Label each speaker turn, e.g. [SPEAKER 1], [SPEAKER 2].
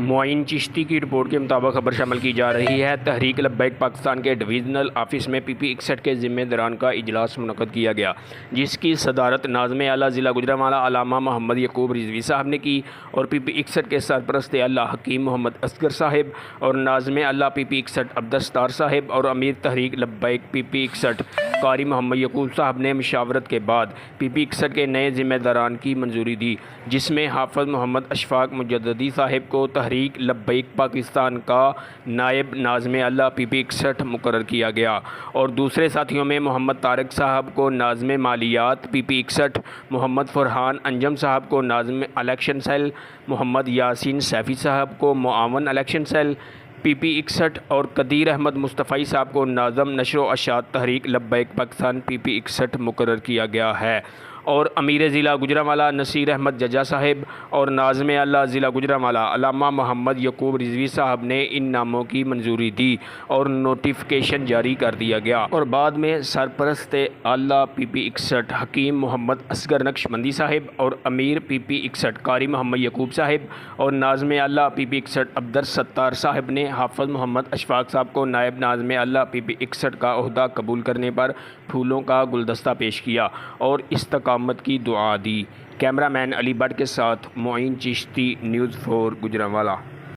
[SPEAKER 1] मुआइन चिश्ती की रिपोर्ट के मुताबिक खबर शामिल की जा रही है। तहरीक लब्बैक पाकिस्तान के डिवीज़नल ऑफिस में PP61 के ज़िम्मेदारान का इजलास मुनक़्क़द किया गया, जिसकी सदारत नाज़िम आला ज़िला गुजरांवाला अल्लामा मोहम्मद यकूब रिज़वी साहब ने की और PP61 के सरपरस्त आला हकीम मोहम्मद असगर साहिब और नाज़िम आला PP61 अब्दुस्तार साहिब और अमीर तहरीक लब्बैक PP61 कारी मोहम्मद यकूब साहब ने मशावरत के बाद PP61 के नए ज़िम्मेदारान की मंजूरी दी, जिसमें हाफ़िज़ मोहम्मद अशफाक मुजद्ददी साहिब को तहरीक लब्बैक पाकिस्तान का नायब नाज़िम आला PP61 मुकर्रर किया गया और दूसरे साथियों में मोहम्मद तारिक साहब को नाज़िम मालियात PP61, मोहम्मद फरहान अंजम साहब को नाज़िम इलेक्शन सेल, मोहम्मद यासीन सैफ़ी साहब को मुआवन इलेक्शन सेल PP61 और कदीर अहमद मुस्तफ़ाई साहब को नाज़म नशर व अशात तहरीक लब्बैक पाकिस्तान PP61 मुकर्रर किया गया है और अमीर ज़िला गुजरांवाला नसीर अहमद जजा साहिब और नाज़िम आला ज़िला गुजरांवाला अल्लामा मोहम्मद यकूब रिज़वी साहब ने इन नामों की मंजूरी दी और नोटिफिकेशन जारी कर दिया गया और बाद में सरपरस्त आला PP61 हकीम मोहम्मद असगर नक्शबंदी साहिब और अमीर PP61 कारी मोहम्मद यकूब साहिब और नाज़िम आला PP61 अब्दुस्तार साहिब ने हाफ़िज़ मोहम्मद अशफाक साहब को नायब नाज़िम आला PP61 का ओहदा कबूल करने पर फूलों का गुलदस्ता पेश किया और इस्तकामत की दुआ दी। कैमरामैन अली भट्ट के साथ मुआइन चिश्ती, न्यूज़ 4 गुजरांवाला।